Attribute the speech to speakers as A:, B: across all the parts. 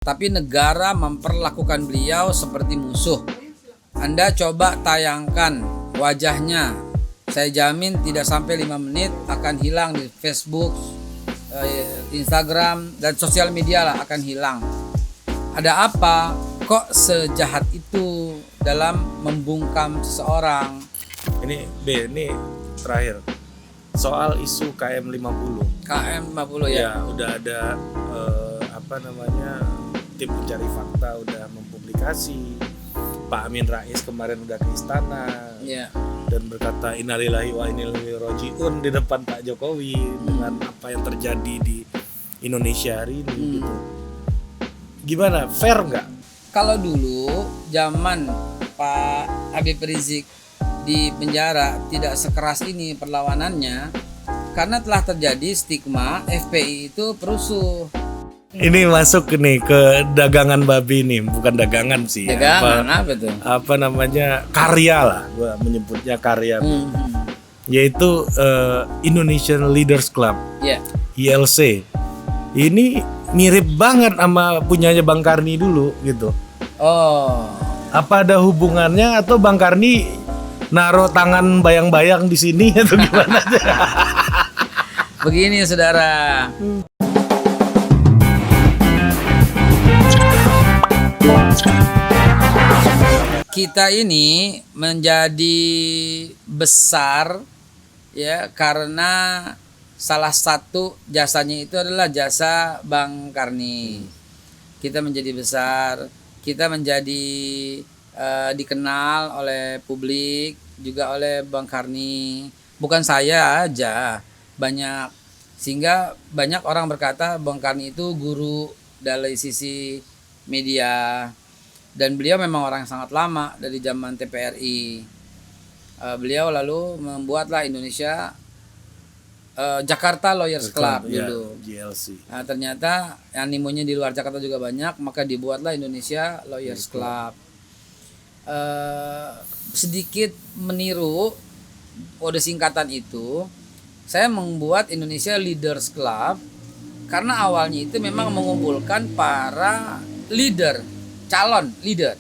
A: tapi negara memperlakukan beliau seperti musuh. Anda coba tayangkan wajahnya, saya jamin tidak sampai 5 menit akan hilang di Facebook, Instagram, dan sosial media lah akan hilang. Ada apa? Kok sejahat itu dalam membungkam seseorang?
B: Ini terakhir soal isu KM50.
A: KM50 ya.
B: Ya udah ada tim pencari fakta udah mempublikasi. Pak Amin Rais kemarin udah ke istana dan berkata innalillahi wa inna ilaihi rajiun di depan Pak Jokowi dengan apa yang terjadi di Indonesia hari ini gitu. Gimana? Fair nggak?
A: Kalau dulu zaman Pak Habib Rizik di penjara tidak sekeras ini perlawanannya karena telah terjadi stigma FPI itu perusuh.
B: Ini masuk nih ke dagangan babi nih, bukan dagangan sih.
A: Dagangan apa tuh?
B: Apa namanya, karya lah, gua menyebutnya karya. Yaitu Indonesian Leaders Club, ILC. Ini mirip banget sama punyanya Bang Karni dulu gitu.
A: Oh.
B: Apa ada hubungannya atau Bang Karni naruh tangan bayang-bayang di sini atau gimana?
A: Begini saudara. Kita ini menjadi besar ya karena salah satu jasanya itu adalah jasa Bang Karni. Kita menjadi besar, kita menjadi dikenal oleh publik juga oleh Bang Karni. Bukan saya aja, banyak, sehingga banyak orang berkata Bang Karni itu guru dari sisi media. Dan beliau memang orang yang sangat lama dari zaman TPRI. Beliau lalu membuatlah Indonesia Jakarta Lawyers Club dulu.
B: JLC.
A: Nah, ternyata animonya di luar Jakarta juga banyak, maka dibuatlah Indonesia Lawyers Club. Sedikit meniru kode singkatan itu, saya membuat Indonesia Leaders Club karena awalnya itu memang mengumpulkan para leader, calon leader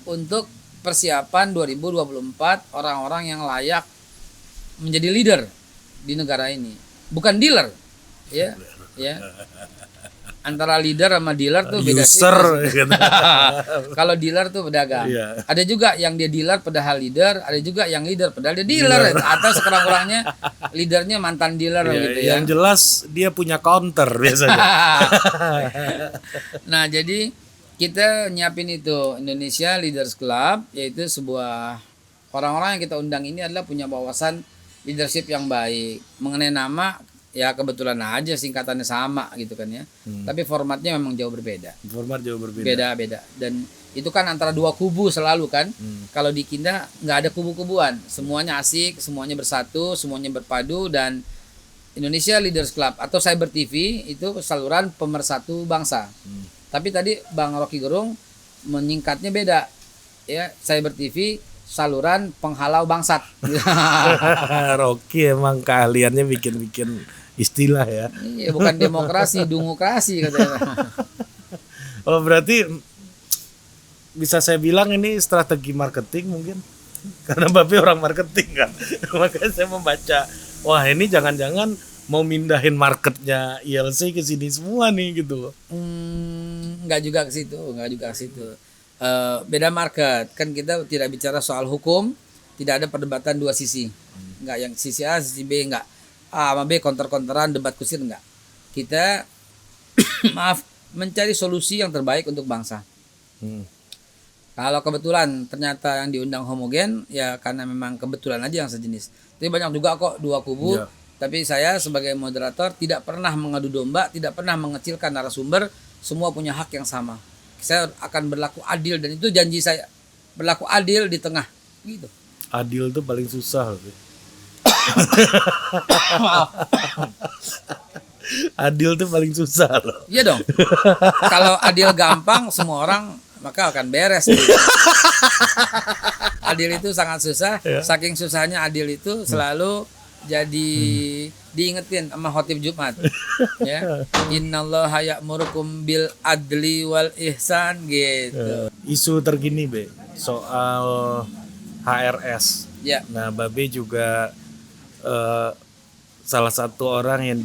A: untuk persiapan 2024 orang-orang yang layak menjadi leader di negara ini, bukan dealer, ya. Antara leader sama dealer tuh beda sih. Kalau dealer tuh pedagang. Ada juga yang dia dealer padahal leader, ada juga yang leader padahal dia dealer. Atau sekurang-kurangnya leadernya mantan dealer gitu ya.
B: Yang jelas dia punya counter biasanya.
A: Nah, jadi kita nyiapin itu Indonesia Leaders Club, yaitu sebuah orang-orang yang kita undang ini adalah punya wawasan leadership yang baik. Mengenai nama ya kebetulan aja singkatannya sama gitu kan ya. Tapi formatnya memang jauh berbeda.
B: Format jauh berbeda.
A: Beda-beda. Dan itu kan antara dua kubu selalu kan. Kalau di Kinda nggak ada kubu-kubuan. Semuanya asik, semuanya bersatu, semuanya berpadu. Dan Indonesia Leaders Club atau Cyber TV itu saluran pemersatu bangsa. Tapi tadi Bang Rocky Gerung menyingkatnya beda. Ya, Cyber TV saluran penghalau bangsat.
B: Rocky emang keahliannya bikin istilah ya.
A: Iya, bukan demokrasi, dungokrasi katanya.
B: Oh, berarti bisa saya bilang ini strategi marketing mungkin. Karena Babe orang marketing kan. Makanya saya membaca, wah ini jangan-jangan mau mindahin marketnya ILC ke sini semua nih gitu.
A: Enggak juga ke situ. Beda market. Kan kita tidak bicara soal hukum, tidak ada perdebatan dua sisi. Enggak yang sisi A, sisi B enggak. A sama B konter-konteran, debat kusir enggak. Kita mencari solusi yang terbaik untuk bangsa. Kalau kebetulan ternyata yang diundang homogen, ya karena memang kebetulan aja yang sejenis. Tapi banyak juga kok dua kubu. Tapi saya sebagai moderator tidak pernah mengadu domba, tidak pernah mengecilkan narasumber. Semua punya hak yang sama. Saya akan berlaku adil dan itu janji saya. Berlaku adil di tengah. Gitu.
B: Adil tuh paling susah. Adil tuh paling susah loh.
A: Iya dong. Kalau adil gampang semua orang maka akan beres. Adil itu sangat susah. Saking susahnya adil itu selalu jadi diingetin sama khotib Jumat ya, innallaha ya'murukum bil adli wal ihsan gitu.
B: Isu terkini Be soal HRS
A: Ya.
B: Nah Babe juga salah satu orang yang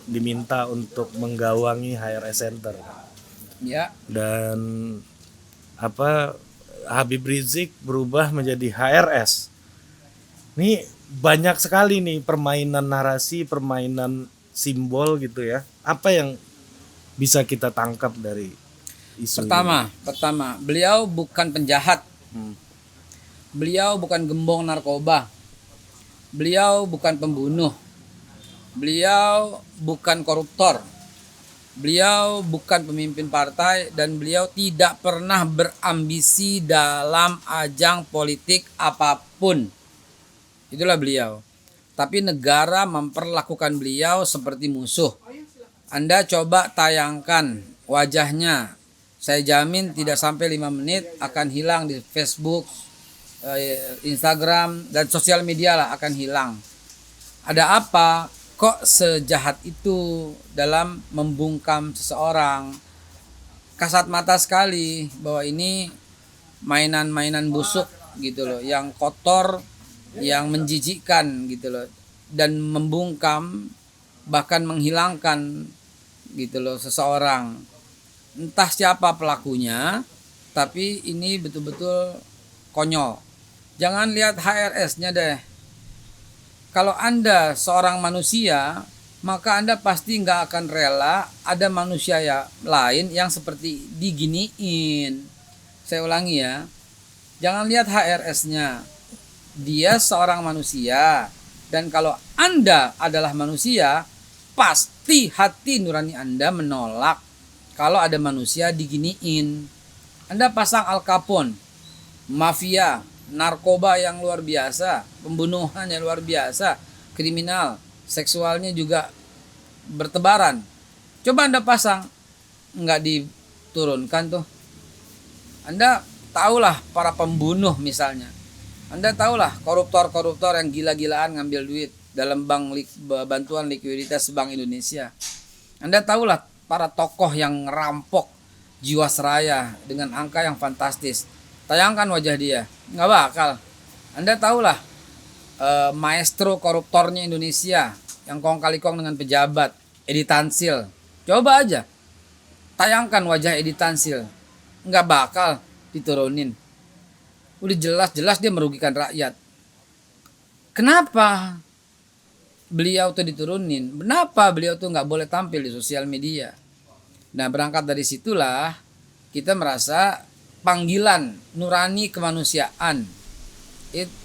B: diminta untuk menggawangi HRS Center
A: Ya.
B: dan Habib Rizik berubah menjadi HRS. Ini banyak sekali nih permainan narasi, permainan simbol gitu ya. Apa yang bisa kita tangkap dari isu ini?
A: Pertama, beliau bukan penjahat. Beliau bukan gembong narkoba. Beliau bukan pembunuh. Beliau bukan koruptor. Beliau bukan pemimpin partai dan beliau tidak pernah berambisi dalam ajang politik apapun. Itulah beliau. Tapi negara memperlakukan beliau seperti musuh. Anda coba tayangkan wajahnya. Saya jamin tidak sampai 5 menit akan hilang di Facebook, Instagram, dan sosial media lah akan hilang. Ada apa? Kok sejahat itu dalam membungkam seseorang? Kasat mata sekali bahwa ini mainan-mainan busuk gitu loh, yang kotor, yang menjijikkan gitu loh, dan membungkam bahkan menghilangkan gitu loh seseorang. Entah siapa pelakunya, tapi ini betul-betul konyol. Jangan lihat HRS-nya deh. Kalau Anda seorang manusia, maka Anda pasti nggak akan rela ada manusia lain yang seperti diginiin. Saya ulangi ya, jangan lihat HRS-nya. Dia seorang manusia, dan kalau Anda adalah manusia, pasti hati nurani Anda menolak kalau ada manusia diginiin. Anda pasang Al Capone, mafia, narkoba yang luar biasa, pembunuhan yang luar biasa, kriminal, seksualnya juga bertebaran. Coba Anda pasang, nggak diturunkan tuh. Anda tahulah para pembunuh misalnya. Anda tahulah koruptor-koruptor yang gila-gilaan ngambil duit dalam bantuan likuiditas Bank Indonesia. Anda tahulah para tokoh yang ngerampok Jiwasraya dengan angka yang fantastis. Tayangkan wajah dia, nggak bakal. Anda tahulah maestro koruptornya Indonesia yang kong kali kong dengan pejabat, Edi Tansil. Coba aja tayangkan wajah Edi Tansil, nggak bakal diturunin. Udah jelas-jelas dia merugikan rakyat. Kenapa beliau tuh diturunin? Kenapa beliau tuh nggak boleh tampil di sosial media? Nah, berangkat dari situlah kita merasa panggilan nurani kemanusiaan.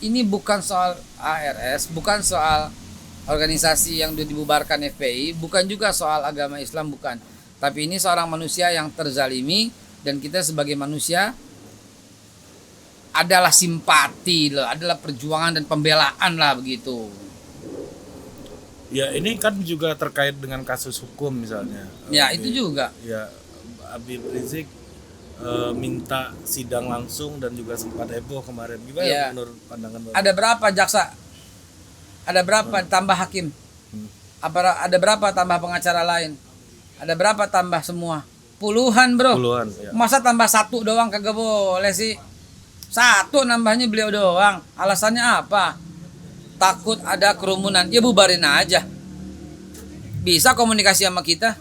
A: Ini bukan soal ARS, bukan soal organisasi yang sudah dibubarkan FPI, bukan juga soal agama Islam, bukan. Tapi ini seorang manusia yang terzalimi, dan kita sebagai manusia adalah simpati loh, adalah perjuangan dan pembelaan lah begitu.
B: Ya ini kan juga terkait dengan kasus hukum misalnya.
A: Ya itu juga. Ya
B: Habib Rizik minta sidang langsung dan juga sempat heboh kemarin. Gimana ya, menurut pandangan Bapak?
A: Ada berapa jaksa? Ada berapa tambah hakim? Ada berapa tambah pengacara lain? Ada berapa tambah semua? Puluhan bro. Puluhan. Ya. Masa tambah satu doang kagak boleh sih? Satu nambahnya beliau doang. Alasannya apa? Takut ada kerumunan. Ya bubarin aja. Bisa komunikasi sama kita?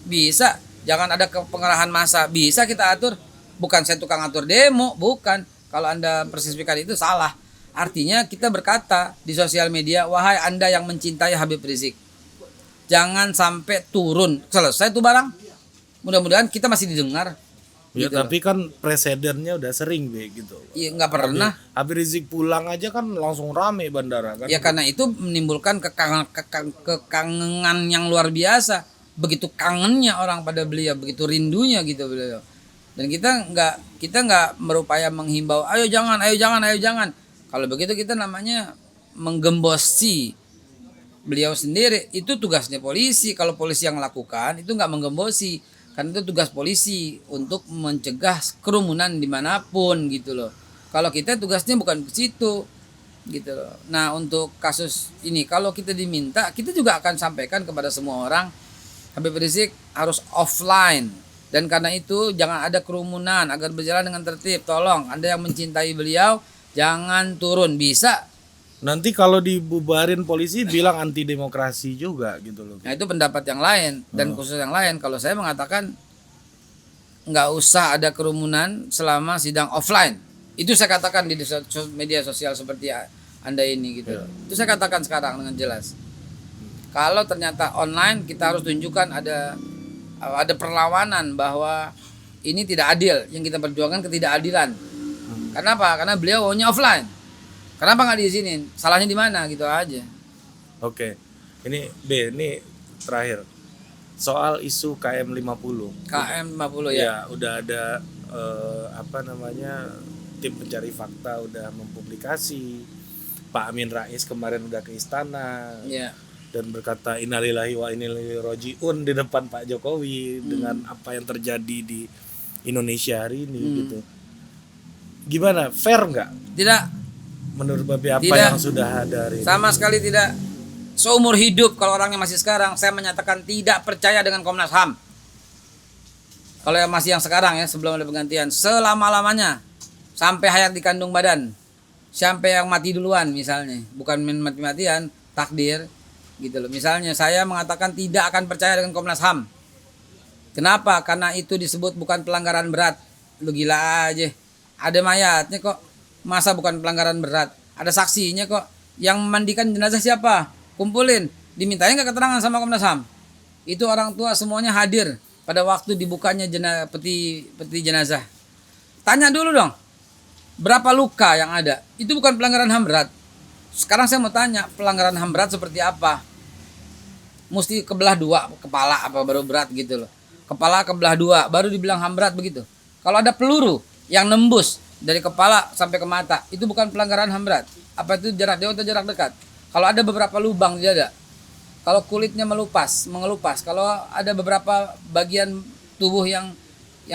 A: Bisa. Jangan ada pengerahan massa. Bisa kita atur. Bukan saya tukang atur demo. Bukan. Kalau Anda persiskan itu salah. Artinya kita berkata di sosial media, wahai Anda yang mencintai Habib Rizik, jangan sampai turun. Selesai tuh barang. Mudah-mudahan kita masih didengar.
B: Ya gitu tapi kan presidennya udah sering gitu.
A: Iya nggak pernah.
B: Habib Rizik pulang aja kan langsung rame bandara kan.
A: Ya karena itu menimbulkan kekangenan yang luar biasa. Begitu kangennya orang pada beliau, begitu rindunya gitu beliau. Dan kita nggak berupaya menghimbau, ayo jangan. Kalau begitu kita namanya menggembosi beliau sendiri. Itu tugasnya polisi. Kalau polisi yang melakukan itu nggak menggembosi. Karena itu tugas polisi untuk mencegah kerumunan dimanapun gitu loh. Kalau kita tugasnya bukan ke situ. gitu loh. Nah, untuk kasus ini kalau kita diminta, kita juga akan sampaikan kepada semua orang, Habib Rizik harus offline. Dan karena itu jangan ada kerumunan agar berjalan dengan tertib. Tolong Anda yang mencintai beliau jangan turun. Bisa.
B: Nanti kalau dibubarin polisi bilang anti demokrasi juga gitu loh.
A: Nah, itu pendapat yang lain dan khusus yang lain. Kalau saya mengatakan nggak usah ada kerumunan selama sidang offline. Itu saya katakan di media sosial seperti Anda ini gitu. Itu saya katakan sekarang dengan jelas. Kalau ternyata online, kita harus tunjukkan ada perlawanan bahwa ini tidak adil, yang kita perjuangkan ketidakadilan. Kenapa? Karena beliau maunya offline. Kenapa nggak diizinin? Salahnya di mana gitu aja.
B: Oke. Ini terakhir. Soal isu KM 50.
A: KM 50 ya.
B: Ya, udah ada tim pencari fakta udah mempublikasi. Pak Amin Rais kemarin udah ke istana.
A: Ya.
B: Dan berkata innalillahi wa inna ilaihi rajiun di depan Pak Jokowi dengan apa yang terjadi di Indonesia hari ini gitu. Gimana? Fair nggak?
A: Tidak.
B: Menurut Babe apa
A: Tidak.
B: yang sudah ada hari ini?
A: Sama sekali tidak. Seumur hidup kalau orangnya masih sekarang, saya menyatakan tidak percaya dengan Komnas HAM. Kalau yang masih yang sekarang ya, sebelum ada penggantian, selama-lamanya sampai hayat di kandung badan. Sampai yang mati duluan misalnya, bukan mati-matian, takdir gitu loh. Misalnya saya mengatakan tidak akan percaya dengan Komnas HAM. Kenapa? Karena itu disebut bukan pelanggaran berat. Lu gila aja. Ada mayatnya kok. Masa bukan pelanggaran berat? Ada saksinya kok. Yang memandikan jenazah siapa? Kumpulin. Dimintain nggak keterangan sama Komnas HAM? Itu orang tua semuanya hadir pada waktu dibukanya peti jenazah. Tanya dulu dong. Berapa luka yang ada? Itu bukan pelanggaran HAM berat. Sekarang saya mau tanya, pelanggaran HAM berat seperti apa? Mesti kebelah dua kepala apa baru berat gitu loh. Kepala kebelah dua baru dibilang HAM berat begitu. Kalau ada peluru yang nembus dari kepala sampai ke mata, itu bukan pelanggaran HAM berat. Apa itu jarak jauh atau jarak dekat? Kalau ada beberapa lubang di dada, kalau kulitnya mengelupas, kalau ada beberapa bagian tubuh yang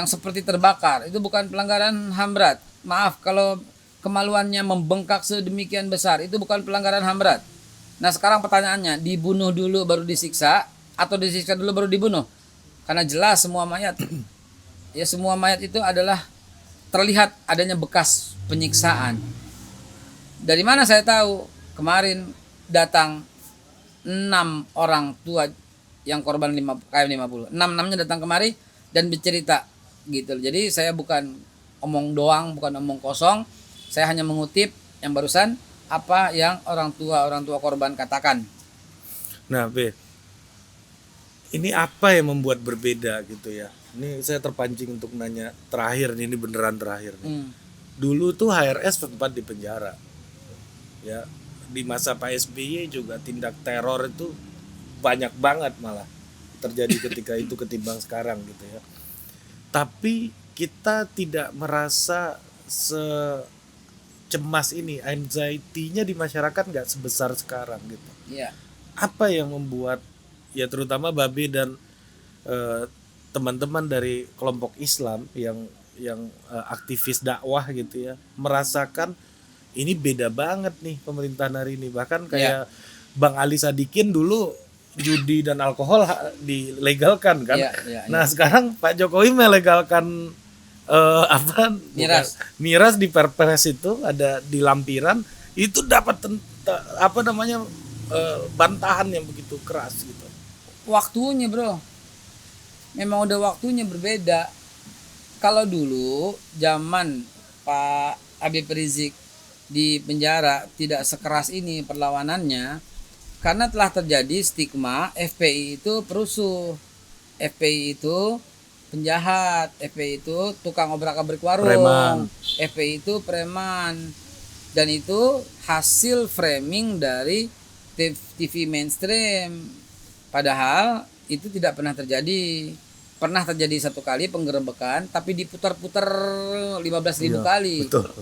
A: seperti terbakar, itu bukan pelanggaran HAM berat. Maaf kalau kemaluannya membengkak sedemikian besar, itu bukan pelanggaran HAM berat. Nah sekarang pertanyaannya, dibunuh dulu baru disiksa atau disiksa dulu baru dibunuh? Karena jelas semua mayat, ya semua mayat itu adalah terlihat adanya bekas penyiksaan. Dari mana saya tahu? Kemarin datang 6 orang tua yang korban KM 50. 6-6-nya datang kemari dan bercerita gitu. Jadi saya bukan omong doang, bukan omong kosong. Saya hanya mengutip yang barusan apa yang orang tua korban katakan.
B: Nah, ini apa yang membuat berbeda gitu ya? Ini saya terpancing untuk nanya terakhir nih, ini beneran terakhir nih. Dulu tuh HRS sempat di penjara. Ya, di masa Pak SBY juga tindak teror itu banyak banget malah terjadi ketika itu ketimbang sekarang gitu ya. Tapi kita tidak merasa cemas ini, anxiety-nya di masyarakat nggak sebesar sekarang gitu.
A: Iya.
B: Apa yang membuat ya terutama Babe dan teman-teman dari kelompok Islam yang aktivis dakwah gitu ya, merasakan ini beda banget nih pemerintahan hari ini. Bahkan kayak Bang Ali Sadikin dulu judi dan alkohol dilegalkan kan. Nah sekarang Pak Jokowi melegalkan miras di Perpres itu ada di lampiran itu dapat bantahan yang begitu keras gitu.
A: Waktunya bro, memang udah waktunya berbeda. Kalau dulu zaman Pak Habib Rizik di penjara tidak sekeras ini perlawanannya, karena telah terjadi stigma FPI itu perusuh, FPI itu penjahat, FPI itu tukang obrak-abrik warung, preman. FPI itu preman, dan itu hasil framing dari TV mainstream. Padahal itu tidak pernah terjadi. Pernah terjadi satu kali penggerebekan, tapi diputar-putar 15.000 kali. Betul.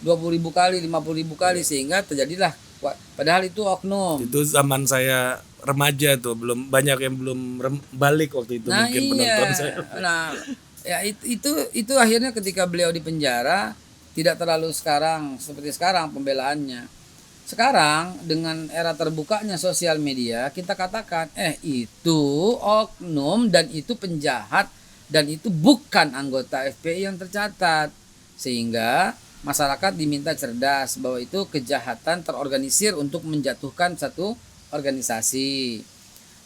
A: 20.000 kali, 50.000 kali, sehingga terjadilah. Padahal itu oknum. Itu
B: zaman saya remaja tuh, belum banyak yang belum balik waktu itu. Nah, mungkin penonton saya.
A: Nah, ya itu akhirnya ketika beliau di penjara tidak terlalu seperti sekarang pembelaannya. Sekarang dengan era terbukanya sosial media, kita katakan itu oknum dan itu penjahat dan itu bukan anggota FPI yang tercatat. Sehingga masyarakat diminta cerdas bahwa itu kejahatan terorganisir untuk menjatuhkan satu organisasi.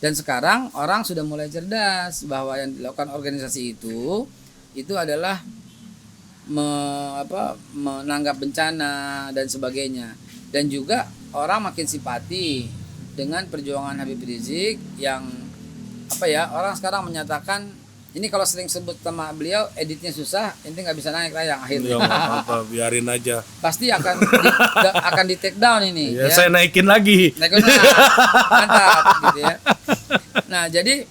A: Dan sekarang orang sudah mulai cerdas bahwa yang dilakukan organisasi itu adalah menanggap bencana dan sebagainya. Dan juga orang makin simpati dengan perjuangan Habib Rizik yang orang sekarang menyatakan ini kalau sering sebut sama beliau editnya susah, intinya nggak bisa naik tayang akhirnya.
B: Ya, apa biarin aja.
A: Pasti akan di take down ini.
B: Ya, saya naikin lagi.
A: Mantap gitu ya. Nah jadi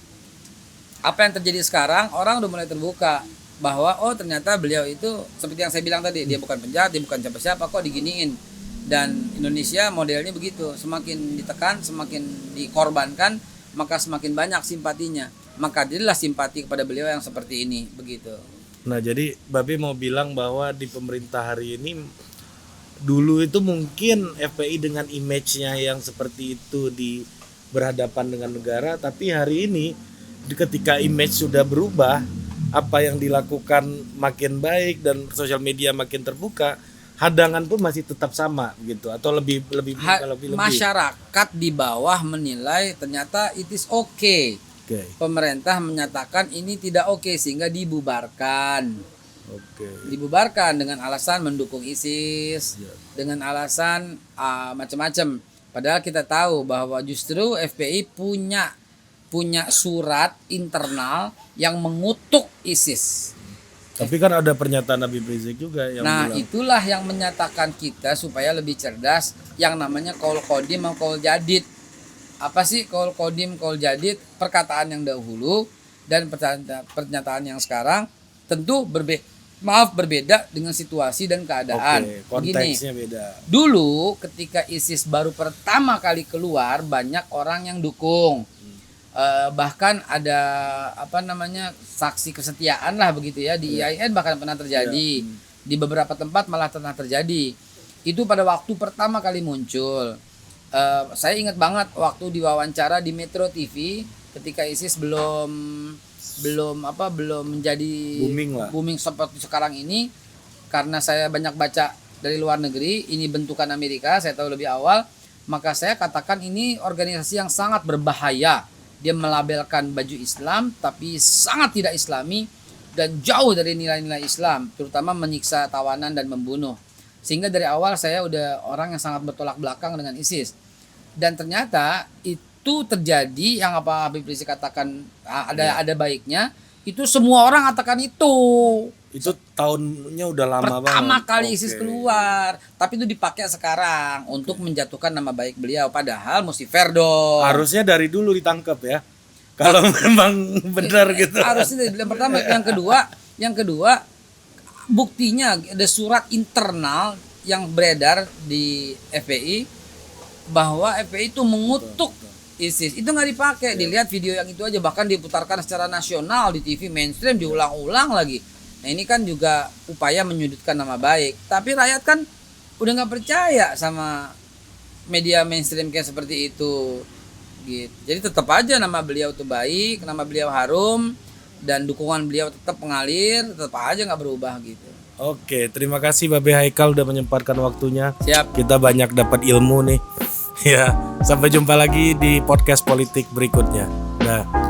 A: apa yang terjadi sekarang orang udah mulai terbuka bahwa ternyata beliau itu seperti yang saya bilang tadi, dia bukan penjahat, dia bukan siapa-siapa, kok diginiin. Dan Indonesia modelnya begitu, semakin ditekan, semakin dikorbankan, maka semakin banyak simpatinya. Maka jadilah simpati kepada beliau yang seperti ini, begitu.
B: Nah jadi Babe mau bilang bahwa di pemerintah hari ini dulu itu mungkin FPI dengan image-nya yang seperti itu di berhadapan dengan negara, tapi hari ini ketika image sudah berubah, apa yang dilakukan makin baik dan sosial media makin terbuka, hadangan pun masih tetap sama gitu atau lebih.
A: Masyarakat di bawah menilai ternyata it is okay. Pemerintah menyatakan ini tidak oke sehingga dibubarkan. Dibubarkan dengan alasan mendukung ISIS, dengan alasan macam-macam. Padahal kita tahu bahwa justru FPI punya surat internal yang mengutuk ISIS.
B: Tapi kan ada pernyataan Habib Rizik juga yang bilang.
A: Itulah yang menyatakan kita supaya lebih cerdas yang namanya qaul qadim atau qaul jadid. Apa sih qaul qadim, qaul jadid? Perkataan yang dahulu dan pernyataan yang sekarang tentu berbeda dengan situasi dan keadaan.
B: Konteksnya beda.
A: Dulu ketika ISIS baru pertama kali keluar, banyak orang yang dukung. Bahkan ada saksi kesetiaan lah begitu ya di IAIN bahkan pernah terjadi, di beberapa tempat malah pernah terjadi. Itu pada waktu pertama kali muncul. Saya ingat banget waktu diwawancara di Metro TV ketika ISIS belum menjadi booming seperti sekarang ini. Karena saya banyak baca dari luar negeri, ini bentukan Amerika, saya tahu lebih awal, maka saya katakan ini organisasi yang sangat berbahaya. Dia melabelkan baju Islam tapi sangat tidak Islami dan jauh dari nilai-nilai Islam, terutama menyiksa tawanan dan membunuh. Sehingga dari awal saya udah orang yang sangat bertolak belakang dengan ISIS. Dan ternyata itu terjadi yang apa Habib Rizik katakan ada baiknya, itu semua orang katakan itu.
B: Itu tahunnya udah lama banget.
A: Pertama kali ISIS keluar, tapi itu dipakai sekarang untuk menjatuhkan nama baik beliau. Padahal mesti fair dong.
B: Harusnya dari dulu ditangkap ya. Kalau memang benar gitu.
A: Harusnya yang pertama, yang kedua buktinya ada surat internal yang beredar di FPI bahwa FPI itu mengutuk ISIS. Itu nggak dipakai. Dilihat video yang itu aja, bahkan diputarkan secara nasional di TV mainstream, diulang-ulang lagi. Nah ini kan juga upaya menyudutkan nama baik. Tapi rakyat kan udah nggak percaya sama media mainstream kayak seperti itu. Gitu. Jadi tetap aja nama beliau itu baik, nama beliau harum, dan dukungan beliau tetap mengalir, tetap aja nggak berubah gitu.
B: Oke, terima kasih Babe Haikal udah menyempatkan waktunya.
A: Siap.
B: Kita banyak dapat ilmu nih. Ya, sampai jumpa lagi di podcast politik berikutnya. Dah.